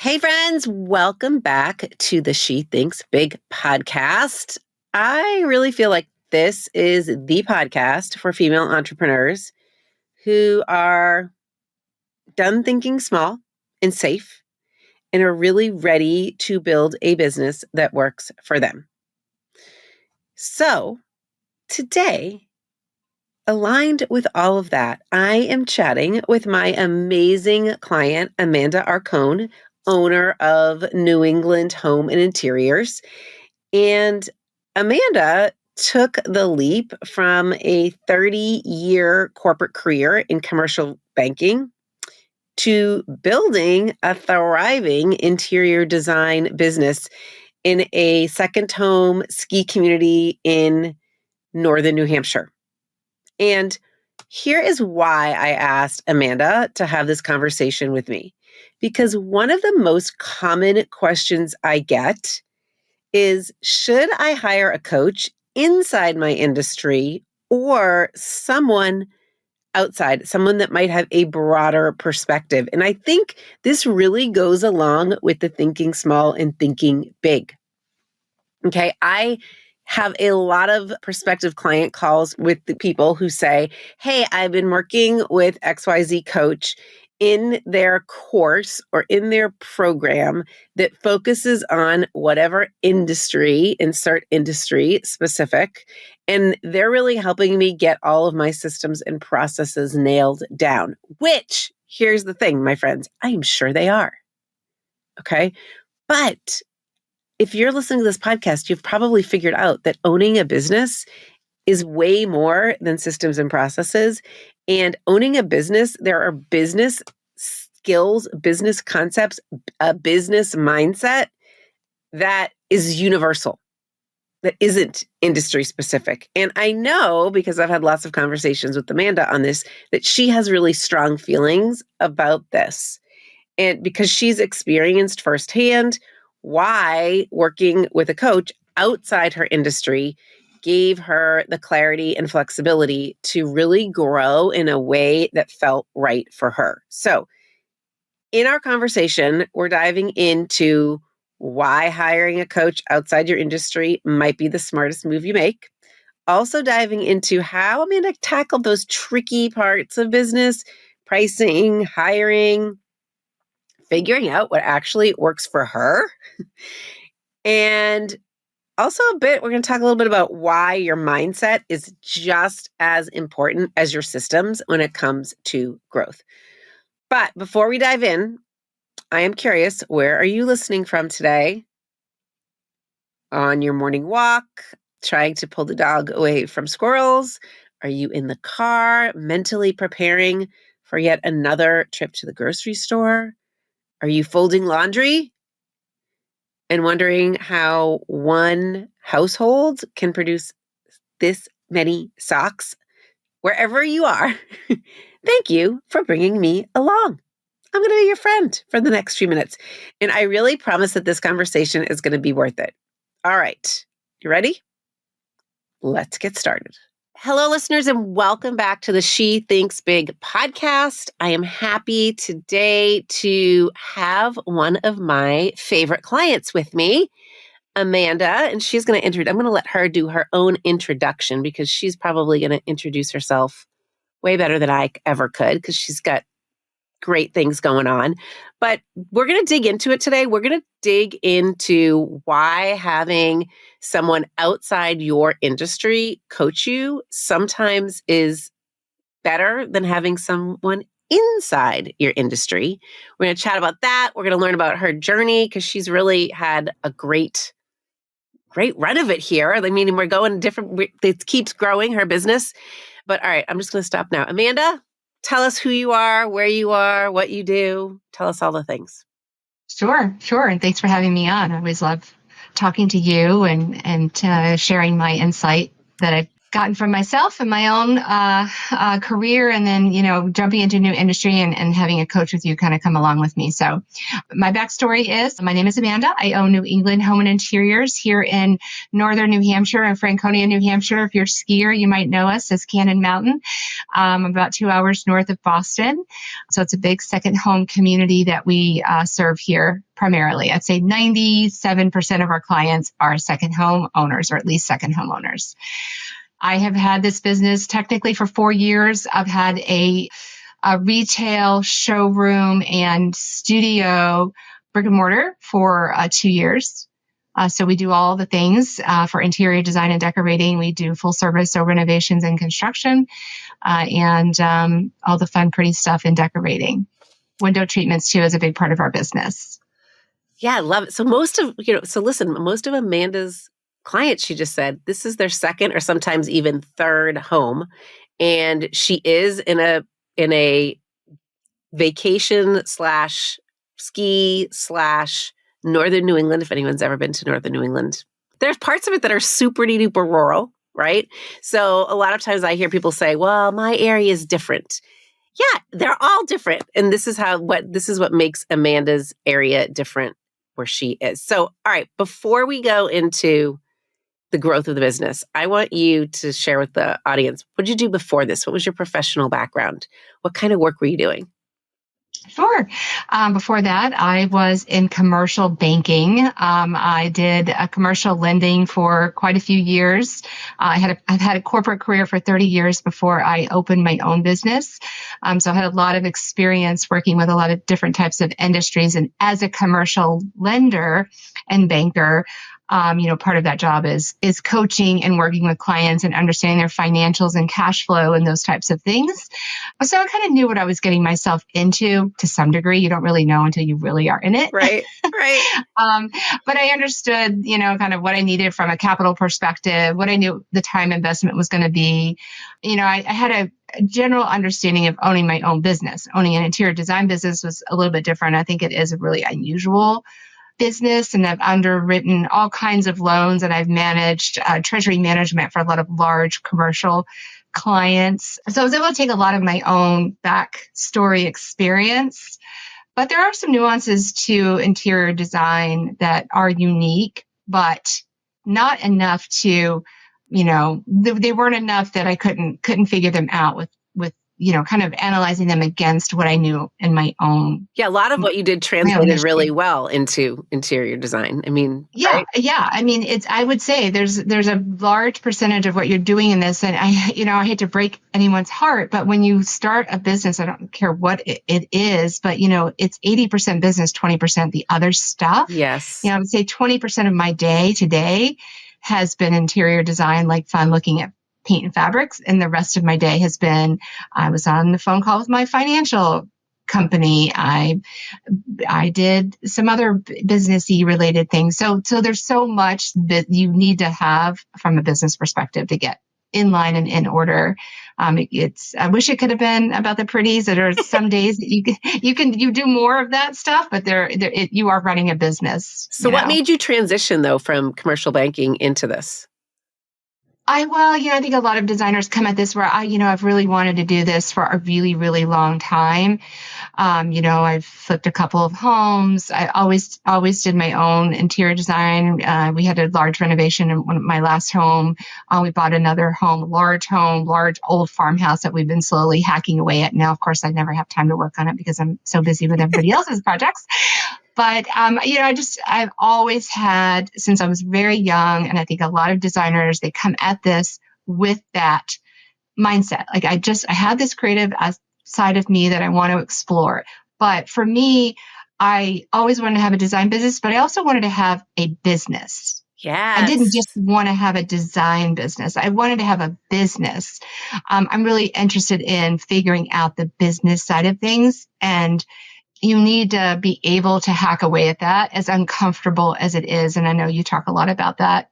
Hey, friends, welcome back to the She Thinks Big podcast. I really feel like this is the podcast for female entrepreneurs who are done thinking small and safe and are really ready to build a business that works for them. So, today, aligned with all of that, I am chatting with my amazing client, Amanda Arcone, owner of New England Home and Interiors. And Amanda took the leap from a 30-year corporate career in commercial banking to building a thriving interior design business in a second home ski community in northern New Hampshire. And here is why I asked Amanda to have this conversation with me. Because one of the most common questions I get is, should I hire a coach inside my industry or someone outside, someone that might have a broader perspective? And I think this really goes along with the thinking small and thinking big. Okay, I have a lot of prospective client calls with the people who say, hey, I've been working with XYZ coach in their course or in their program that focuses on whatever industry, insert industry specific, and they're really helping me get all of my systems and processes nailed down, which, here's the thing, my friends, I am sure they are. Okay, but if you're listening to this podcast, you've probably figured out that owning a business is way more than systems and processes. And owning a business, there are business skills, business concepts, a business mindset that is universal, that isn't industry specific. And I know, because I've had lots of conversations with Amanda on this, that she has really strong feelings about this. And because she's experienced firsthand why working with a coach outside her industry gave her the clarity and flexibility to really grow in a way that felt right for her. So, in our conversation, we're diving into why hiring a coach outside your industry might be the smartest move you make. Also diving into how Amanda tackled those tricky parts of business, pricing, hiring, figuring out what actually works for her. And also we're going to talk a little bit about why your mindset is just as important as your systems when it comes to growth. But before we dive in, I am curious, where are you listening from today? On your morning walk, trying to pull the dog away from squirrels? Are you in the car, mentally preparing for yet another trip to the grocery store? Are you folding laundry and wondering how one household can produce this many socks? Wherever you are, thank you for bringing me along. I'm going to be your friend for the next few minutes. And I really promise that this conversation is going to be worth it. All right. You ready? Let's get started. Hello, listeners, and welcome back to the She Thinks Big podcast. I am happy today to have one of my favorite clients with me, Amanda, and she's going to I'm going to let her do her own introduction because she's probably going to introduce herself way better than I ever could because she's got great things going on. But we're going to dig into it today. We're going to dig into why having someone outside your industry coach you sometimes is better than having someone inside your industry. We're going to chat about that. We're going to learn about her journey because she's really had a great run of it here. I mean, we're going different, it keeps growing, her business. But all right, I'm just going to stop now. Amanda, tell us who you are, where you are, what you do. Tell us all the things. Sure. And thanks for having me on. I always love talking to you and sharing my insight that I've gotten from myself and my own career, and then, jumping into a new industry and having a coach with you kind of come along with me. So my backstory is my name is Amanda. I own New England Home and Interiors here in northern New Hampshire and Franconia, New Hampshire. If you're a skier, you might know us as Cannon Mountain. About 2 hours north of Boston. So it's a big second home community that we serve here primarily. I'd say 97% of our clients are second home owners, or at least second home owners. I have had this business technically for 4 years. I've had a retail showroom and studio brick and mortar for 2 years. So we do all the things for interior design and decorating. We do full service, so renovations and construction, and all the fun, pretty stuff in decorating. Window treatments too is a big part of our business. Yeah, I love it. So most of Amanda's clients, she just said, this is their second or sometimes even third home. And she is in a vacation slash ski slash northern New England, if anyone's ever been to northern New England. There's parts of it that are super duper rural, right? So a lot of times I hear people say, well, my area is different. Yeah, they're all different. And this is what makes Amanda's area different where she is. So, all right, before we go into the growth of the business, I want you to share with the audience, what did you do before this? What was your professional background? What kind of work were you doing? Sure. Before that, I was in commercial banking. I did a commercial lending for quite a few years. I've had a corporate career for 30 years before I opened my own business. So I had a lot of experience working with a lot of different types of industries. And as a commercial lender and banker, part of that job is coaching and working with clients and understanding their financials and cash flow and those types of things. So I kind of knew what I was getting myself into to some degree. You don't really know until you really are in it. Right. But I understood, kind of what I needed from a capital perspective, what I knew the time investment was going to be. I had a general understanding of owning my own business. Owning an interior design business was a little bit different. I think it is a really unusual business, and I've underwritten all kinds of loans, and I've managed treasury management for a lot of large commercial clients. So I was able to take a lot of my own backstory experience, but there are some nuances to interior design that are unique, but not enough to, they weren't enough that I couldn't figure them out with kind of analyzing them against what I knew in my own. Yeah, a lot of what you did translated really well into interior design. I mean, yeah, right? yeah. I mean, I would say there's a large percentage of what you're doing in this, and I hate to break anyone's heart, but when you start a business, I don't care what it is, but it's 80% business, 20% the other stuff. Yes. I would say 20% of my day today has been interior design, like fun looking at paint and fabrics. And the rest of my day has been, I was on the phone call with my financial company. I did some other businessy related things. So there's so much that you need to have from a business perspective to get in line and in order. I wish it could have been about the pretties. There are some days that you do more of that stuff, but you are running a business. So what made you transition though from commercial banking into this? I think a lot of designers come at this where I've really wanted to do this for a really, really long time. I've flipped a couple of homes. I always did my own interior design. We had a large renovation in my last home. We bought another home, large old farmhouse that we've been slowly hacking away at. Now, of course, I never have time to work on it because I'm so busy with everybody else's projects. But, I've always had, since I was very young, and I think a lot of designers, they come at this with that mindset. Like I had this creative side of me that I want to explore. But for me, I always wanted to have a design business, but I also wanted to have a business. Yes. I didn't just want to have a design business. I wanted to have a business. I'm really interested in figuring out the business side of things, and you need to be able to hack away at that, as uncomfortable as it is. And I know you talk a lot about that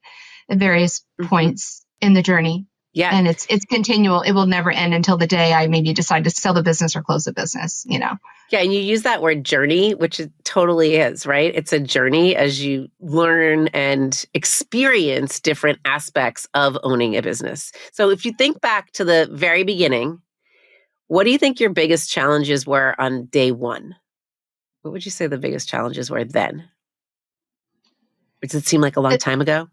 at various points in the journey. Yeah. And it's continual. It will never end until the day I maybe decide to sell the business or close the business, you know. Yeah, and you use that word journey, which it totally is, right? It's a journey as you learn and experience different aspects of owning a business. So if you think back to the very beginning, what do you think your biggest challenges were on day one? What would you say the biggest challenges were then? Does it seem like a long time ago?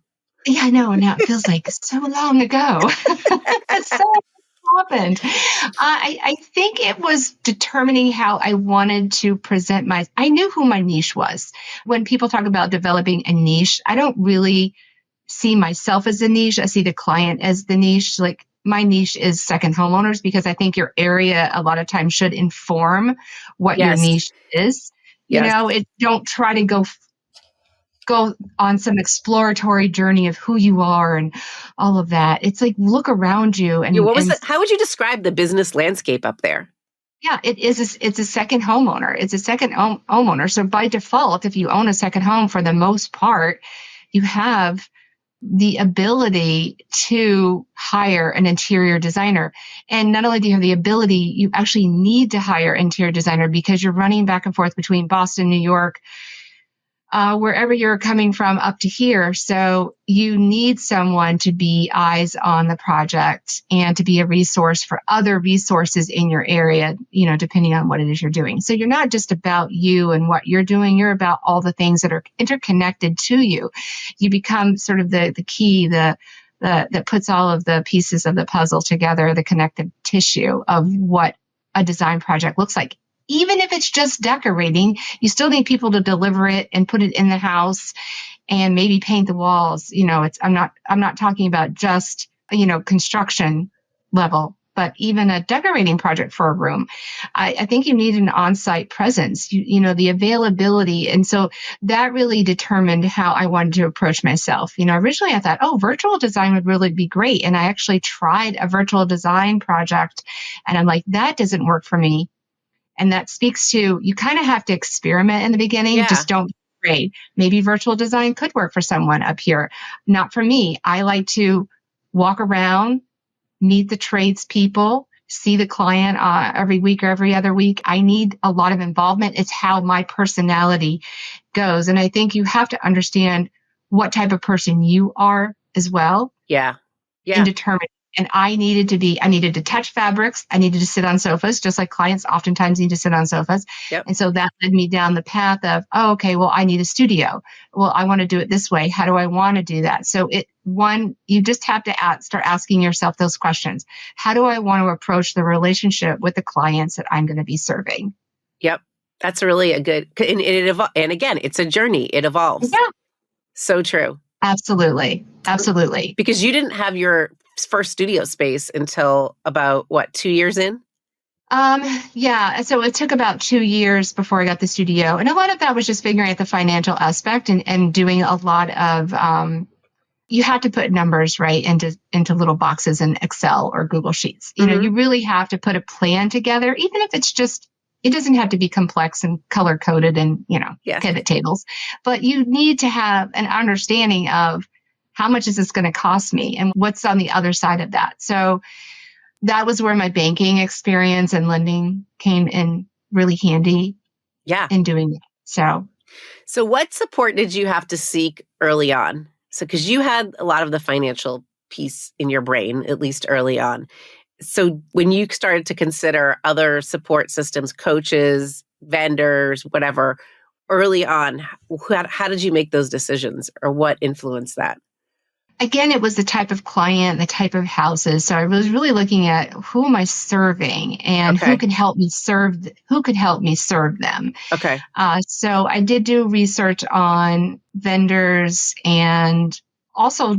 Yeah, I know. Now it feels like so long ago. So happened. I think it was determining how I wanted to present I knew who my niche was. When people talk about developing a niche, I don't really see myself as a niche. I see the client as the niche. Like my niche is second homeowners because I think your area a lot of times should inform what your Yes. niche is. You Yes. know, don't try to go on some exploratory journey of who you are and all of that. It's like look around you Yeah, what was and the how would you describe the business landscape up there? yeah, it's a second homeowner. It's a second homeowner. So by default, if you own a second home for the most part, you have the ability to hire an interior designer. And not only do you have the ability, you actually need to hire an interior designer because you're running back and forth between Boston, New York, wherever you're coming from up to here. So you need someone to be eyes on the project and to be a resource for other resources in your area, you know, depending on what it is you're doing. So you're not just about you and what you're doing, you're about all the things that are interconnected to you. You become sort of the key, that puts all of the pieces of the puzzle together, the connective tissue of what a design project looks like. Even if it's just decorating, you still need people to deliver it and put it in the house and maybe paint the walls. You know, I'm not talking about just, you know, construction level, but even a decorating project for a room. I think you need an on-site presence, you know, the availability. And so that really determined how I wanted to approach myself. You know, originally I thought, oh, virtual design would really be great. And I actually tried a virtual design project and I'm like, that doesn't work for me. And that speaks to you kind of have to experiment in the beginning. Yeah. Just don't be afraid. Maybe virtual design could work for someone up here. Not for me. I like to walk around, meet the tradespeople, see the client every week or every other week. I need a lot of involvement. It's how my personality goes. And I think you have to understand what type of person you are as well Yeah. in Yeah. determining. And I needed to touch fabrics. I needed to sit on sofas, just like clients oftentimes need to sit on sofas. Yep. And so that led me down the path of, oh, okay, well, I need a studio. Well, I want to do it this way. How do I want to do that? So you just have to start asking yourself those questions. How do I want to approach the relationship with the clients that I'm going to be serving? Yep. That's really a good, and again, it's a journey. It evolves. Yeah, So true. absolutely. Absolutely. Because you didn't have your first studio space until about what, 2 years in? Yeah. So it took about 2 years before I got the studio. And a lot of that was just figuring out the financial aspect and doing a lot of, you had to put numbers right into little boxes in Excel or Google Sheets. You know, you really have to put a plan together, even if it's just, it doesn't have to be complex and color coded and, you know, Yes. pivot tables, but you need to have an understanding of how much is this going to cost me and what's on the other side of that. So that was where my banking experience and lending came in really handy Yeah. in doing that. So what support did you have to seek early on? So, because you had a lot of the financial piece in your brain, at least early on. So when you started to consider other support systems, coaches, vendors, whatever, early on, how did you make those decisions or what influenced that? Again, it was the type of client, the type of houses. So I was really looking at who am I serving and who Okay. can help me serve them. Okay. So I did do research on vendors and also,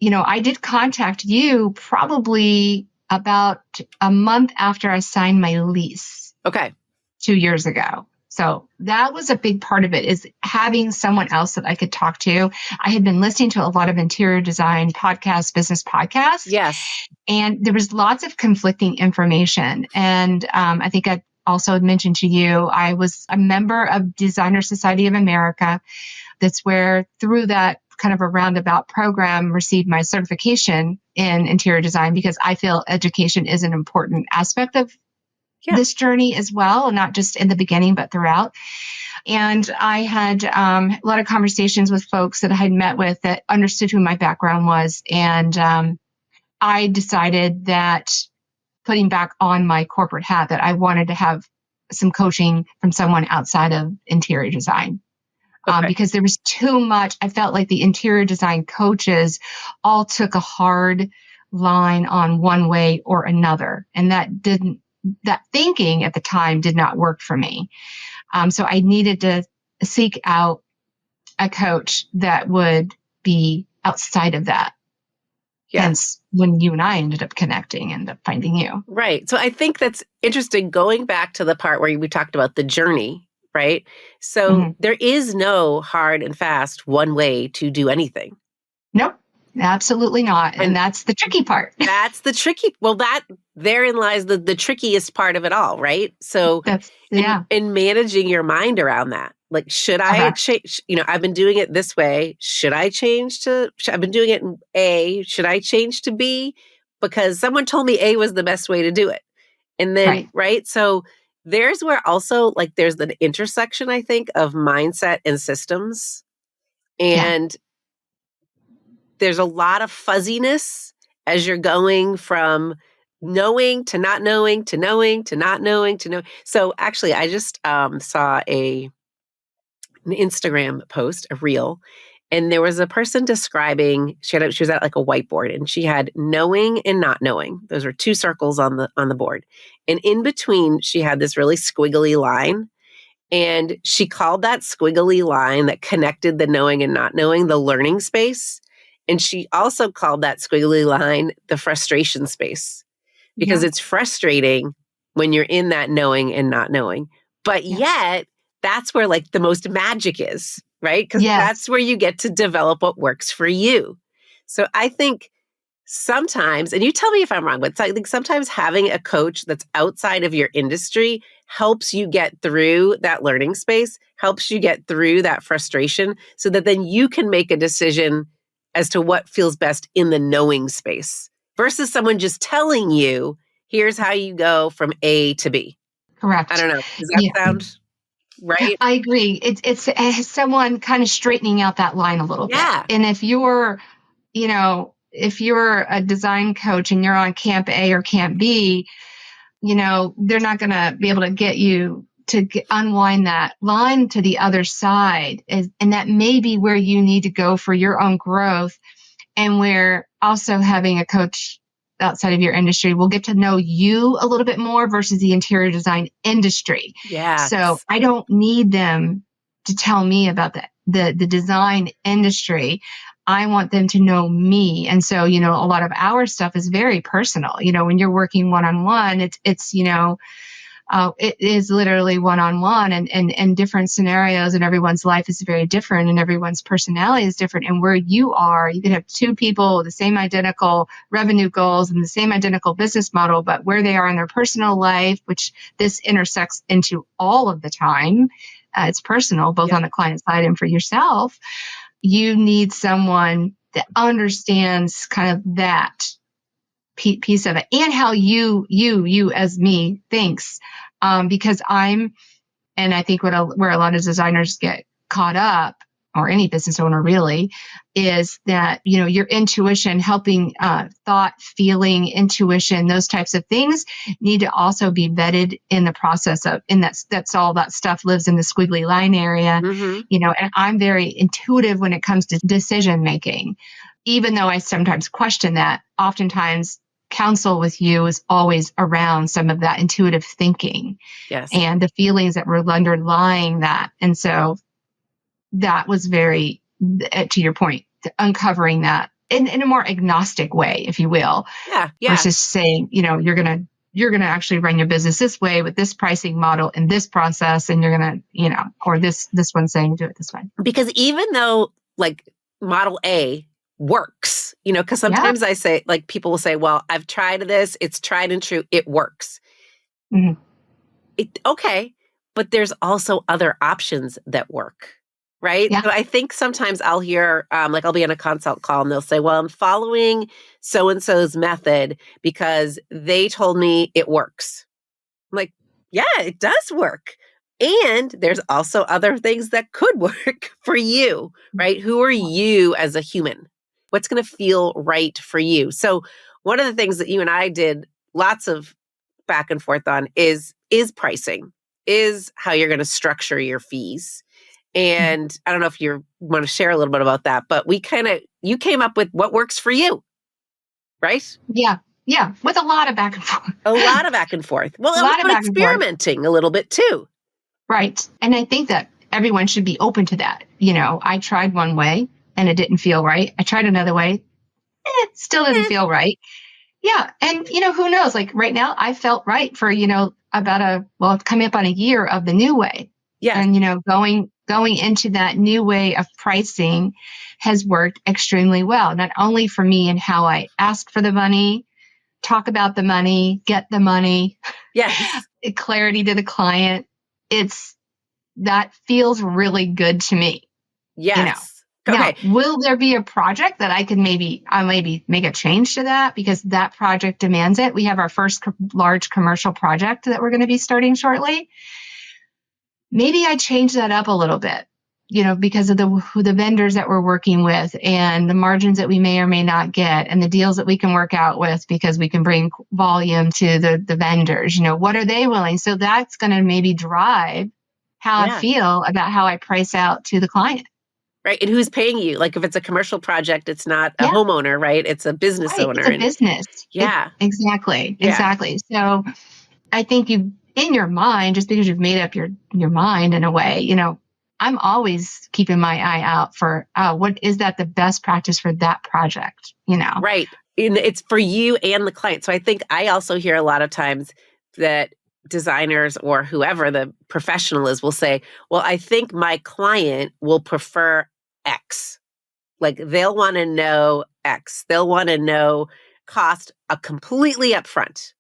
you know, I did contact you probably about a month after I signed my lease. Okay. 2 years ago. So that was a big part of it, is having someone else that I could talk to. I had been listening to a lot of interior design podcasts, business podcasts. Yes. And there was lots of conflicting information. And I think I also had mentioned to you, I was a member of Designer Society of America. That's where, through that kind of a roundabout program, received my certification in interior design because I feel education is an important aspect of Yeah. this journey as well, not just in the beginning, but throughout. And I had a lot of conversations with folks that I had met with that understood who my background was. And I decided that putting back on my corporate hat, that I wanted to have some coaching from someone outside of interior design. Okay. Because there was too much. I felt like the interior design coaches all took a hard line on one way or another. And that thinking at the time did not work for me. So I needed to seek out a coach that would be outside of that. Yeah. Hence, when you and I ended up connecting and up finding you. Right. So I think that's interesting going back to the part where we talked about the journey, right? So Mm-hmm. there is no hard and fast one way to do anything. Nope, absolutely not. And And that's the tricky part. that's the tricky, well, that therein lies the trickiest part of it all, right? So Yeah. in managing your mind around that, like, should I Uh-huh. change? I've been doing it this way. Should I change I've been doing it in A. Should I change to B? Because someone told me A was the best way to do it. And then, Right. right? So there's where also, like, there's the intersection, I think, of mindset and systems. Yeah. And there's a lot of fuzziness as you're going from knowing to not knowing to knowing to not knowing to know. So actually, I just saw an Instagram post, a reel, and there was a person describing. She was at like a whiteboard, and she had knowing and not knowing. Those were two circles on the board, and in between, she had this really squiggly line. And she called that squiggly line that connected the knowing and not knowing the learning space. And she also called that squiggly line the frustration space because Yeah. it's frustrating when you're in that knowing and not knowing. But Yeah. yet, that's where like the most magic is, right? Because Yes. that's where you get to develop what works for you. So I think sometimes, and you tell me if I'm wrong, but I think sometimes having a coach that's outside of your industry helps you get through that learning space, helps you get through that frustration so that then you can make a decision as to what feels best in the knowing space versus someone just telling you, here's how you go from A to B. I Correct. don't know. Does that Yeah. sound right? I agree. It's someone kind of straightening out that line a little bit. Yeah. And if you're a design coach and you're on camp A or camp B, they're not going to be able to get you to unwind that line to the other side. And that may be where you need to go for your own growth, and where also having a coach outside of your industry will get to know you a little bit more versus the interior design industry. So Yes. I don't need them to tell me about the design industry. I want them to know me. And so, a lot of our stuff is very personal. When you're working one-on-one, it is literally one-on-one, and different scenarios, and everyone's life is very different, and everyone's personality is different. And where you can have two people with the same identical revenue goals and the same identical business model, but where they are in their personal life, which this intersects into all of the time, it's personal, both Yep. on the client side and for yourself. You need someone that understands kind of that piece of it, and how you as me thinks, because and I think where a lot of designers get caught up, or any business owner really, is that your intuition, helping thought, feeling, intuition, those types of things need to also be vetted in the process of, and that's all that stuff lives in the squiggly line area. Mm-hmm. And I'm very intuitive when it comes to decision making, even though I sometimes question that. Oftentimes counsel with you is always around some of that intuitive thinking Yes. and the feelings that were underlying that. And so that was very, to your point, uncovering that in a more agnostic way, if you will, Yeah. Yeah. versus saying, you're going to actually run your business this way with this pricing model and this process. And you're going to, or this one saying do it this way. Because even though like model A works, because Yeah. sometimes I say, like, people will say, well, I've tried this, it's tried and true, it works. Mm-hmm. Okay, but there's also other options that work. right? Yeah. So I think sometimes I'll hear, like I'll be on a consult call and they'll say, well, I'm following so and so's method because they told me it works. I'm like, yeah, it does work. And there's also other things that could work for you, right? Who are you as a human? What's going to feel right for you? So, one of the things that you and I did lots of back and forth on is pricing, is how you're going to structure your fees. And I don't know if you want to share a little bit about that, but you came up with what works for you, right? Yeah. Yeah. With a lot of back and forth. A lot of back and forth. Well, A lot of also back and forth. experimenting a little bit too. Right. And I think that everyone should be open to that. You know, I tried one way and it didn't feel right. I tried another way. It still didn't Eh, feel right. Yeah. And, who knows? Like right now, I felt right for, coming up on a year of the new way. yes, And, going into that new way of pricing has worked extremely well, not only for me and how I ask for the money, talk about the money, get the money, yes, clarity to the client. That feels really good to me, you know. yes. Now, Okay. will there be a project that I maybe make a change to that because that project demands it? We have our first large commercial project that we're going to be starting shortly. Maybe I change that up a little bit, because of the vendors that we're working with and the margins that we may or may not get and the deals that we can work out with because we can bring volume to the vendors. What are they willing? So that's going to maybe drive how I Yeah. feel about how I price out to the client. Right. And who's paying you? Like if it's a commercial project, it's not a Yeah, homeowner, right? It's a business right. owner. It's a And business. yeah, Exactly. yeah, Exactly. So I think in your mind, just because you've made up your mind in a way, I'm always keeping my eye out for what is that the best practice for that project. right. And it's for you and the client. So I think I also hear a lot of times that designers or whoever the professional is will say, well, I think my client will prefer X. Like they'll want to know X. They'll want to know cost completely upfront,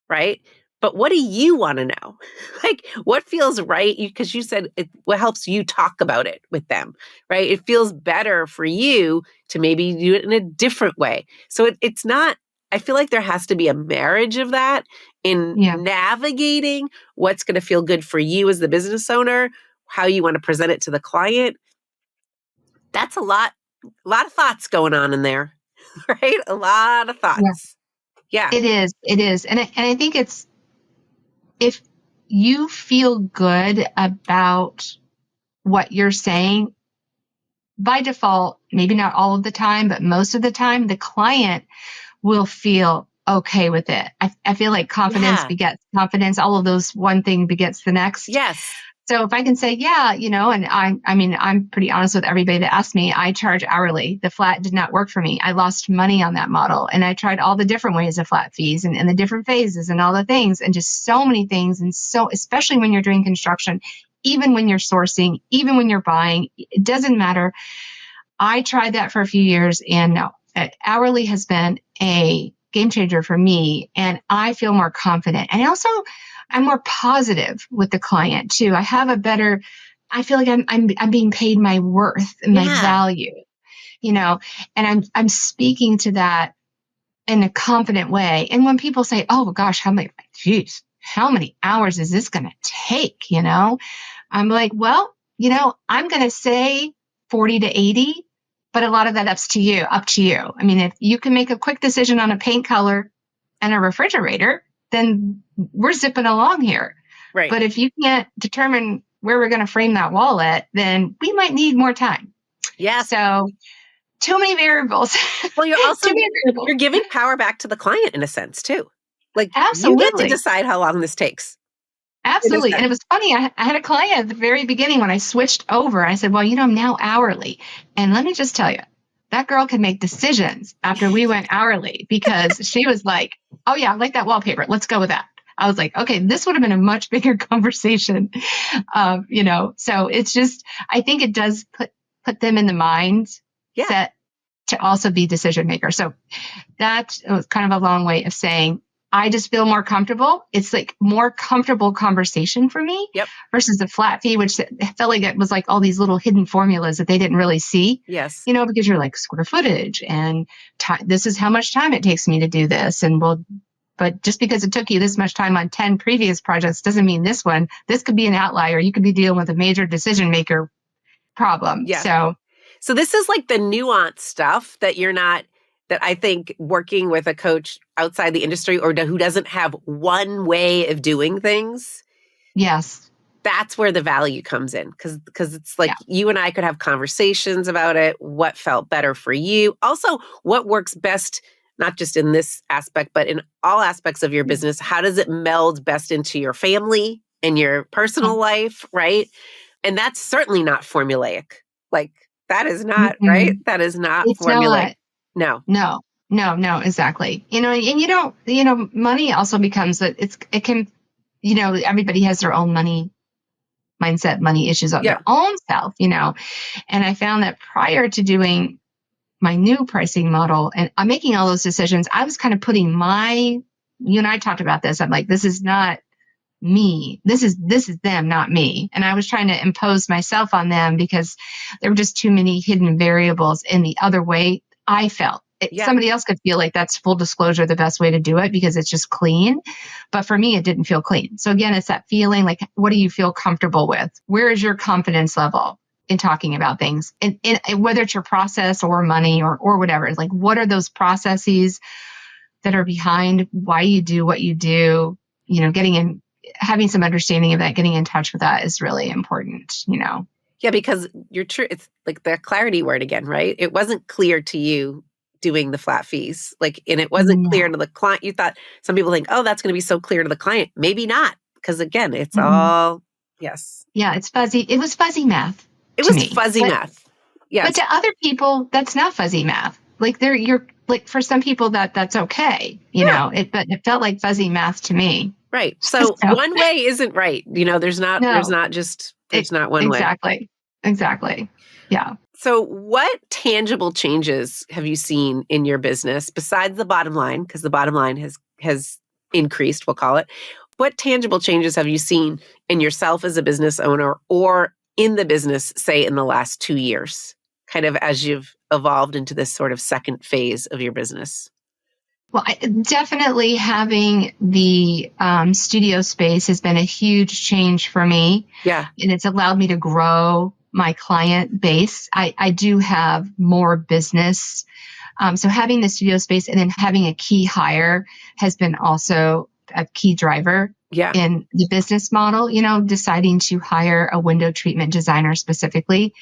right? But what do you want to know? Like what feels right? Because you said what helps you talk about it with them, right? It feels better for you to maybe do it in a different way. So it's not, I feel like there has to be a marriage of that in Yeah. navigating what's going to feel good for you as the business owner, how you want to present it to the client. That's a lot of thoughts going on in there, right? A lot of Yeah. thoughts. Yeah. It is. It is. And I think it's if you feel good about what you're saying, by default, maybe not all of the time, but most of the time, the client will feel okay with it. I feel like confidence Yeah. begets confidence. All of those, one thing begets the next. Yes. So if I can say, yeah, and I mean, I'm pretty honest with everybody that asks me, I charge hourly. The flat did not work for me. I lost money on that model. And I tried all the different ways of flat fees and the different phases and all the things and just so many things. And so, especially when you're doing construction, even when you're sourcing, even when you're buying, it doesn't matter. I tried that for a few years and no, hourly has been a game changer for me. And I feel more confident. And also, I'm more positive with the client too. I feel like I'm being paid my worth and my Yeah. value, and I'm speaking to that in a confident way. And when people say, oh gosh, how many hours is this going to take? I'm like, well, I'm going to say 40 to 80, but a lot of that up to you. I mean, if you can make a quick decision on a paint color and a refrigerator, then we're zipping along here. Right. But if you can't determine where we're going to frame that wall at, then we might need more time. Yes. So too many variables. Well, you're also Too many variables. you're giving power back to the client in a sense too. Like you get to Absolutely. decide how long this takes. In a Absolutely. And sense. it was funny. I had a client at the very beginning when I switched over. I said, well, I'm now hourly. And let me just tell you, that girl can make decisions after we went hourly because she was like, oh, yeah, I like that wallpaper. Let's go with that. I was like, okay, this would have been a much bigger conversation. So it's just, I think it does put them in the mindset Yeah. to also be decision makers. So that was kind of a long way of saying, I just feel more comfortable. It's like more comfortable conversation for me Yep. versus the flat fee, which felt like it was like all these little hidden formulas that they didn't really see, Yes. because you're like square footage and this is how much time it takes me to do this. And but just because it took you this much time on 10 previous projects doesn't mean this could be an outlier. You could be dealing with a major decision maker problem. Yeah. So this is like the nuanced stuff that I think working with a coach outside the industry or who doesn't have one way of doing things. Yes. That's where the value comes in because it's like you and I could have conversations about it, what felt better for you. Also, what works best, not just in this aspect, but in all aspects of your business. How does it meld best into your family and your personal life, right? And that's certainly not formulaic. Like that is not, right? That is not It's formulaic. not. No, exactly. And money also becomes it can, everybody has their own money mindset, money issues of their own self, and I found that prior to doing my new pricing model and I'm making all those decisions, I was kind of putting you and I talked about this. I'm like, this is not me. This is them, not me. And I was trying to impose myself on them because there were just too many hidden variables in the other way I felt. Somebody else could feel like that's full disclosure, the best way to do it because it's just clean. But for me, it didn't feel clean. So again, it's that feeling like, what do you feel comfortable with? Where is your confidence level in talking about things? And whether it's your process or money or whatever, it's like, what are those processes that are behind why you do what you do? Having some understanding of that, getting in touch with that is really important, Yeah, because you're true. It's like the clarity word again, right? It wasn't clear to you doing the flat fees. And it wasn't clear to the client. You thought some people think, oh, that's going to be so clear to the client. Maybe not. Because again, it's all, yes. Yeah, it's fuzzy. It was fuzzy math. It was fuzzy math. Yes. But to other people, that's not fuzzy math. You're for some people that's okay, but it felt like fuzzy math to me. Right. So one way isn't right. There's not one way. Exactly. Yeah. So what tangible changes have you seen in your business besides the bottom line? Because the bottom line has increased, we'll call it. What tangible changes have you seen in yourself as a business owner or in the business, say, in the last 2 years, kind of as you've evolved into this sort of second phase of your business? Well, definitely having the studio space has been a huge change for me. Yeah. And it's allowed me to grow my client base. I do have more business. So having the studio space and then having a key hire has been also a key driver in the business model, deciding to hire a window treatment designer specifically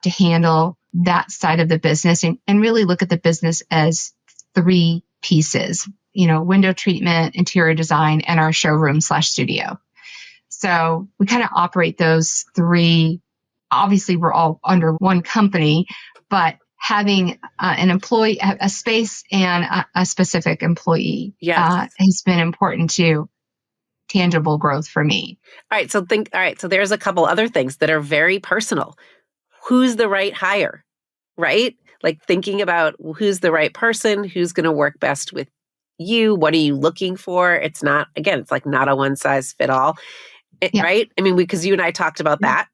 to handle that side of the business and really look at the business as 3 pieces, window treatment, interior design, and our showroom/studio. So we kind of operate those 3. Obviously, we're all under one company, but having an employee, a space, and a specific employee has been important to tangible growth for me. All right. So there's a couple other things that are very personal. Who's the right hire, right? Like thinking about who's the right person, who's going to work best with you. What are you looking for? It's not, again, it's like not a one size fit all, right? I mean, because you and I talked about that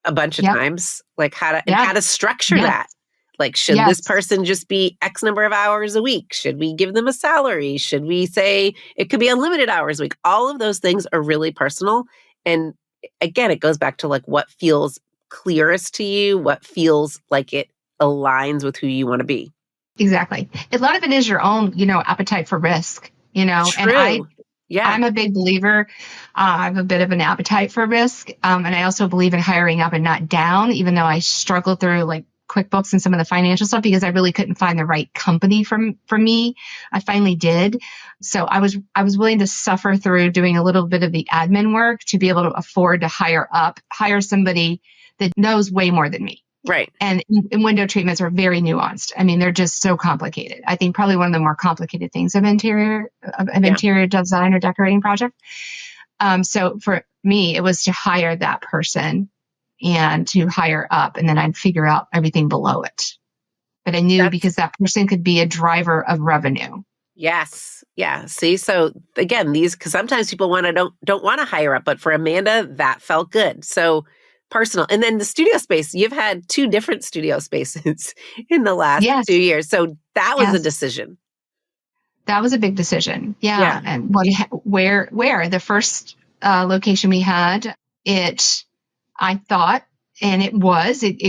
a bunch of times, like how to structure that. Like, should this person just be X number of hours a week? Should we give them a salary? Should we say it could be unlimited hours a week? All of those things are really personal. And again, it goes back to like what feels clearest to you, what feels like it aligns with who you want to be. Exactly. A lot of it is your own, appetite for risk, True. And I'm a big believer. I have a bit of an appetite for risk. And I also believe in hiring up and not down, even though I struggled through like QuickBooks and some of the financial stuff because I really couldn't find the right company for me. I finally did. So I was willing to suffer through doing a little bit of the admin work to be able to afford to hire somebody that knows way more than me. Right. And window treatments are very nuanced. I mean, they're just so complicated. I think probably one of the more complicated things of interior design or decorating project. So for me, it was to hire that person and to hire up, and then I'd figure out everything below it. But I knew because that person could be a driver of revenue. Yes. Yeah. See, so again, these, because sometimes people don't want to hire up, but for Amanda, that felt good. So personal. And then the studio space, you've had two different studio spaces in the last Yes, 2 years. So that was a yes. decision. That was a big decision. Yeah. Yeah. And where the first location we had, it, I thought, and it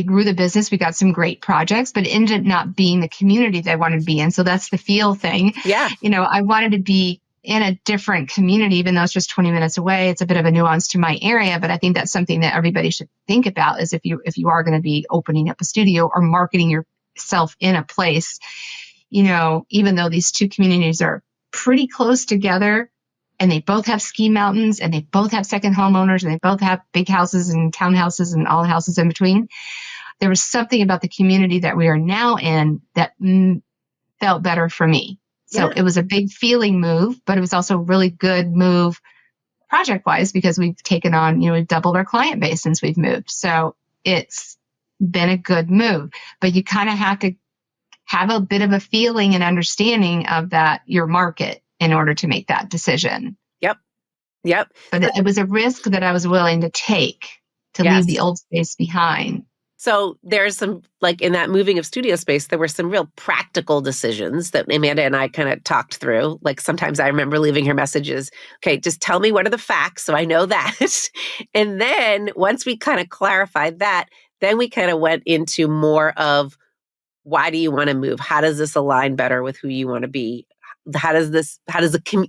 grew the business. We got some great projects, but it ended up not being the community that I wanted to be in. So that's the feel thing. Yeah. I wanted to be in a different community, even though it's just 20 minutes away. It's a bit of a nuance to my area, but I think that's something that everybody should think about is if you are going to be opening up a studio or marketing yourself in a place, even though these two communities are pretty close together and they both have ski mountains and they both have second homeowners and they both have big houses and townhouses and all houses in between, there was something about the community that we are now in that felt better for me. So Yeah. it was a big feeling move, but it was also a really good move project wise because we've taken on, we've doubled our client base since we've moved. So it's been a good move, but you kind of have to have a bit of a feeling and understanding of your market in order to make that decision. Yep. Yep. But it was a risk that I was willing to take to leave the Yes. old space behind. So there's some, like in that moving of studio space, there were some real practical decisions that Amanda and I kind of talked through. Like sometimes I remember leaving her messages, okay, just tell me what are the facts so I know that. And then once we kind of clarified that, then we kind of went into more of why do you want to move? How does this align better with who you want to be? How does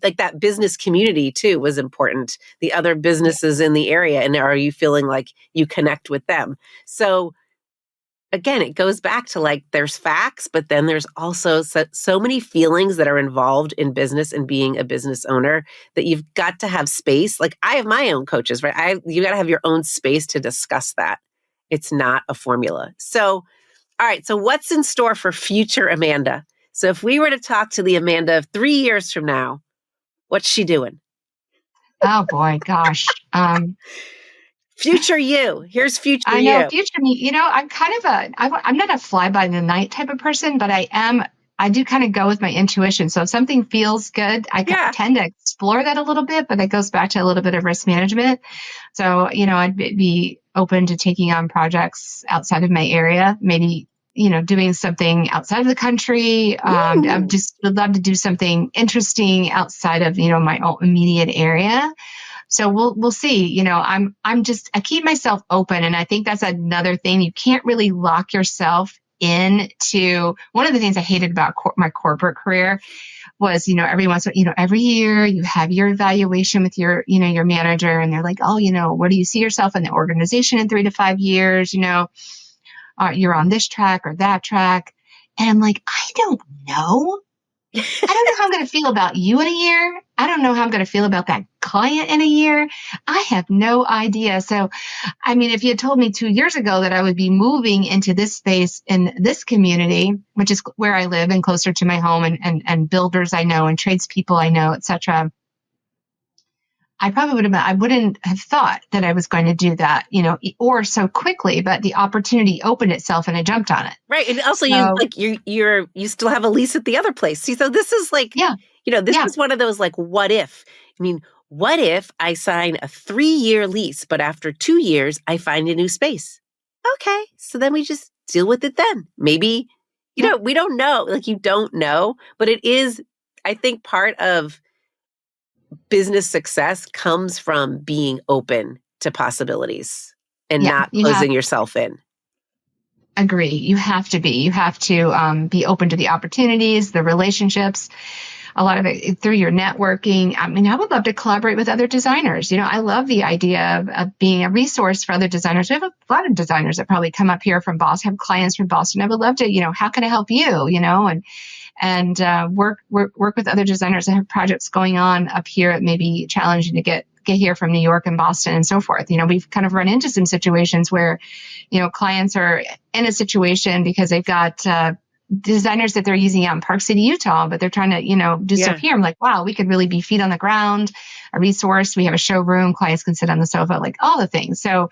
like that business community too was important, the other businesses in the area, and are you feeling like you connect with them? So again, it goes back to like there's facts, but then there's also so many feelings that are involved in business and being a business owner that you've got to have space. Like I have my own coaches, right? You got to have your own space to discuss that. It's not a formula. So all right. So what's in store for future Amanda? So if we were to talk to the Amanda of 3 years from now, what's she doing? Oh boy, gosh. Future you. Here's future I know you. future me, I'm kind of I'm not a fly by the night type of person, but I do kind of go with my intuition. So if something feels good, I Yeah. tend to explore that a little bit, but it goes back to a little bit of risk management. So, I'd be open to taking on projects outside of my area, maybe, doing something outside of the country. I just would love to do something interesting outside of, my own immediate area. So we'll see. I keep myself open, and I think that's another thing. You can't really lock yourself into one of the things I hated about my corporate career was, every year you have your evaluation with your manager, and they're like, oh, where do you see yourself in the organization in 3 to 5 years? You're on this track or that track, and I'm like, I don't know. I don't know how I'm going to feel about you in a year. I don't know how I'm going to feel about that client in a year. I have no idea. So, if you had told me 2 years ago that I would be moving into this space in this community, which is where I live and closer to my home and builders I know and tradespeople I know, etc., I wouldn't have thought that I was going to do that, or so quickly, but the opportunity opened itself and I jumped on it. Right. And also So, you still have a lease at the other place. See, so this is like, yeah, this yeah, is one of those like, what if? What if I sign a 3-year lease, but after 2 years, I find a new space? Okay. So then we just deal with it then. Maybe, yeah, we don't know. Like you don't know, but it is, I think part of business success comes from being open to possibilities and yeah. not You have closing yourself in. Agree. You have to be. You have to be open to the opportunities, the relationships, a lot of it through your networking. I would love to collaborate with other designers. I love the idea of being a resource for other designers. We have a lot of designers that probably come up here from Boston, have clients from Boston. I would love to, how can I help you, and work with other designers that have projects going on up here. It may be challenging to get here from New York and Boston and so forth. We've kind of run into some situations where, clients are in a situation because they've got designers that they're using out in Park City, Utah, but they're trying to, do stuff here. I'm like, wow, we could really be feet on the ground, a resource. We have a showroom, clients can sit on the sofa, like all the things. So,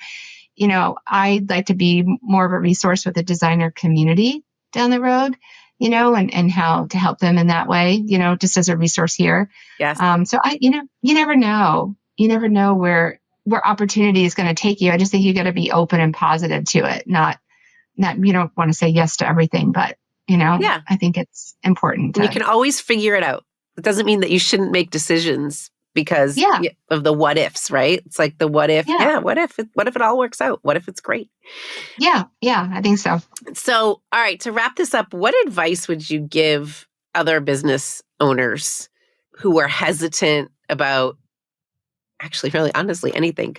I'd like to be more of a resource with the designer community down the road. and how to help them in that way, just as a resource here. Yes. So you never know. You never know where opportunity is going to take you. I just think you got to be open and positive to it. Not, you don't want to say yes to everything, but Yeah. I think it's important And you can always figure it out. It doesn't mean that you shouldn't make decisions because yeah, of the what ifs, right? It's like the what if, yeah, what if it all works out? What if it's great? yeah, I think so. So, all right, to wrap this up, what advice would you give other business owners who are hesitant about actually really honestly anything?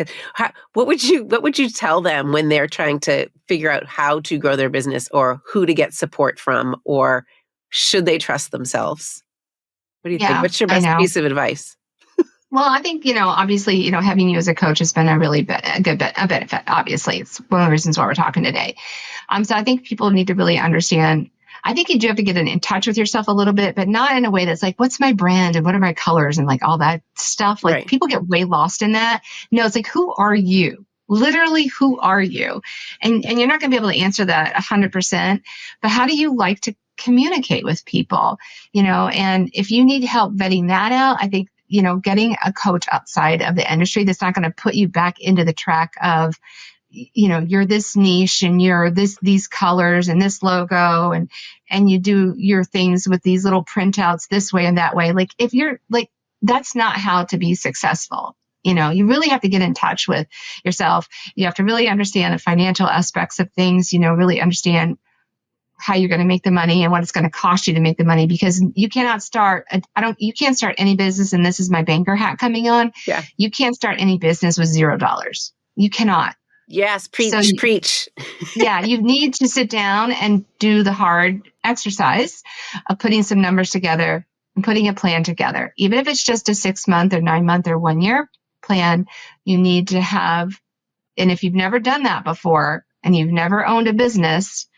What would you tell them when they're trying to figure out how to grow their business or who to get support from, or should they trust themselves? What do you think? Yeah, What's your I best know. piece of advice? Well, I think, obviously, having you as a coach has been a really a benefit. Obviously, it's one of the reasons why we're talking today. So I think people need to really understand. I think you do have to get in touch with yourself a little bit, but not in a way that's like, what's my brand and what are my colors and like all that stuff. Like Right. people get way lost in that. No, it's like, who are you? Literally, who are you? And you're not going to be able to answer that 100%. But how do you like to communicate with people? And if you need help vetting that out, I think getting a coach outside of the industry that's not going to put you back into the track of, you're this niche and you're these colors and this logo and you do your things with these little printouts this way and that way. Like if you're like, that's not how to be successful. You really have to get in touch with yourself. You have to really understand the financial aspects of things, really understand how you're going to make the money and what it's going to cost you to make the money, because you cannot start you can't start any business. And this is my banker hat coming on. Yeah. You can't start any business with $0. You cannot. Yes. Preach, So preach. yeah, you need to sit down and do the hard exercise of putting some numbers together and putting a plan together. Even if it's just a 6-month or 9-month or 1-year plan, you need to have, and if you've never done that before and you've never owned a business,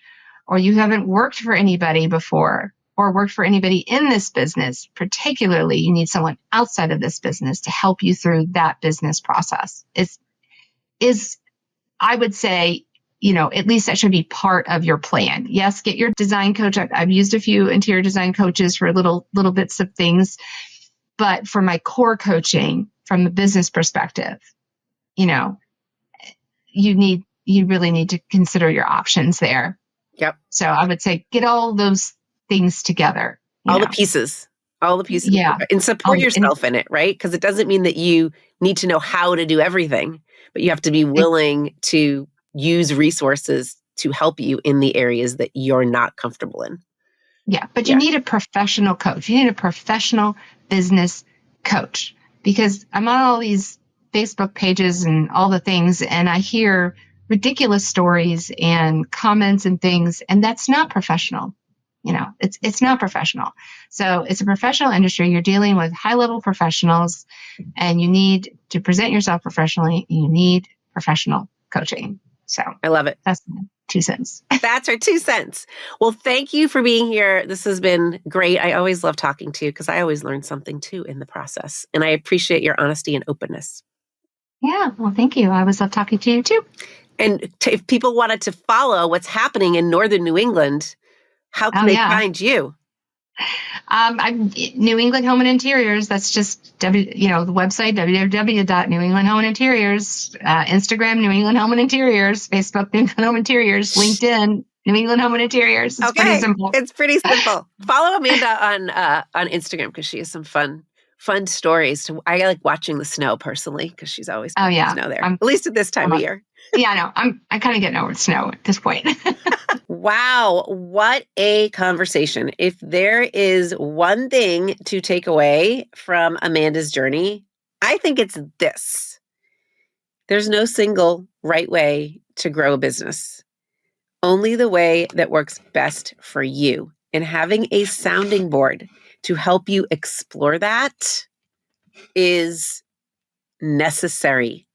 or you haven't worked for anybody before or worked for anybody in this business, particularly, you need someone outside of this business to help you through that business process. I would say, at least that should be part of your plan. Yes, get your design coach. I've used a few interior design coaches for little bits of things, but for my core coaching from a business perspective, you really need to consider your options there. Yep. So I would say get all those things together. All the pieces. Yeah. And support yourself in it, right? Because it doesn't mean that you need to know how to do everything, but you have to be willing to use resources to help you in the areas that you're not comfortable in. Yeah. But you need a professional coach. You need a professional business coach, because I'm on all these Facebook pages and all the things, and I hear ridiculous stories and comments and things, and that's not professional. It's not professional. So it's a professional industry. You're dealing with high-level professionals, and you need to present yourself professionally. You need professional coaching. So I love it. that's my 2 cents. That's our 2 cents. Well, thank you for being here. This has been great. I always love talking to you because I always learn something too in the process. And I appreciate your honesty and openness. Yeah. Well, thank you. I always love talking to you too. And if people wanted to follow what's happening in Northern New England, how can they find you? I'm New England Home and Interiors. That's just the website, www.newenglandhomeandinteriors, Instagram, New England Home and Interiors, Facebook, New England Home and Interiors, LinkedIn, New England Home and Interiors. It's pretty simple. It's pretty simple. Follow Amanda on Instagram because she has some fun stories. I like watching the snow personally because she's always snow there. At least at this time of year. Yeah, I know. I'm kind of getting over snow at this point. Wow, what a conversation. If there is one thing to take away from Amanda's journey, I think it's this. There's no single right way to grow a business. Only the way that works best for you. And having a sounding board to help you explore that is necessary.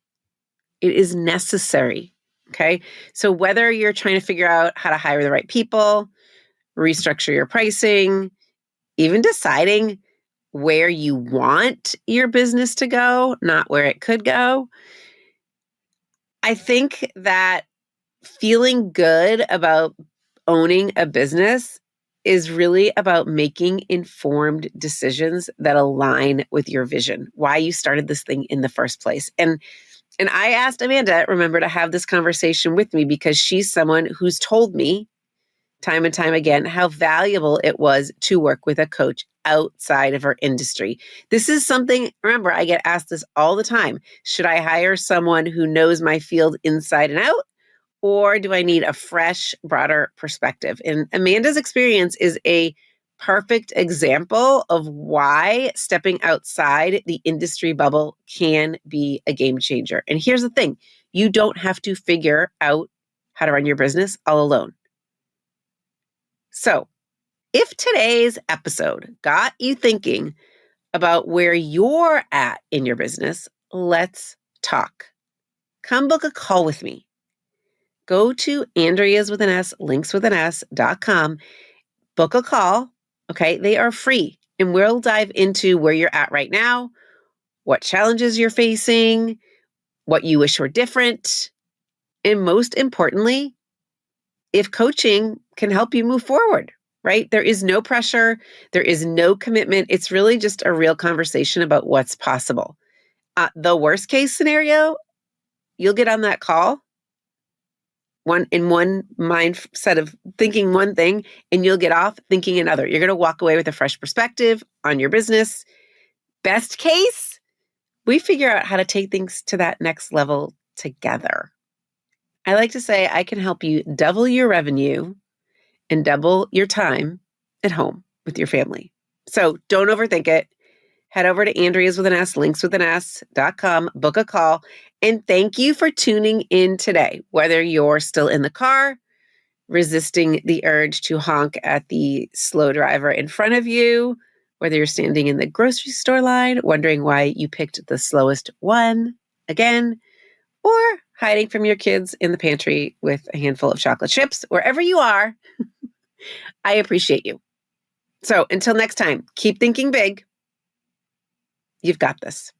It is necessary. Okay. So whether you're trying to figure out how to hire the right people, restructure your pricing, even deciding where you want your business to go, not where it could go, I think that feeling good about owning a business is really about making informed decisions that align with your vision, why you started this thing in the first place. And I asked Amanda, remember, to have this conversation with me because she's someone who's told me time and time again how valuable it was to work with a coach outside of her industry. This is something, remember, I get asked this all the time. Should I hire someone who knows my field inside and out? Or do I need a fresh, broader perspective? And Amanda's experience is a perfect example of why stepping outside the industry bubble can be a game changer. And here's the thing, you don't have to figure out how to run your business all alone. So, if today's episode got you thinking about where you're at in your business, let's talk. Come book a call with me. Go to Andrea's with an S, linkswithan S.com, book a call. Okay. They are free. And we'll dive into where you're at right now, what challenges you're facing, what you wish were different. And most importantly, if coaching can help you move forward, right? There is no pressure. There is no commitment. It's really just a real conversation about what's possible. The worst case scenario, you'll get on that call one mindset of thinking one thing, and you'll get off thinking another. You're going to walk away with a fresh perspective on your business. Best case, we figure out how to take things to that next level together. I like to say I can help you double your revenue and double your time at home with your family. So don't overthink it. Head over to Andrea's with an S, linkswithan S.com, book a call. And thank you for tuning in today. Whether you're still in the car, resisting the urge to honk at the slow driver in front of you, whether you're standing in the grocery store line, wondering why you picked the slowest one again, or hiding from your kids in the pantry with a handful of chocolate chips, wherever you are, I appreciate you. So until next time, keep thinking big. You've got this.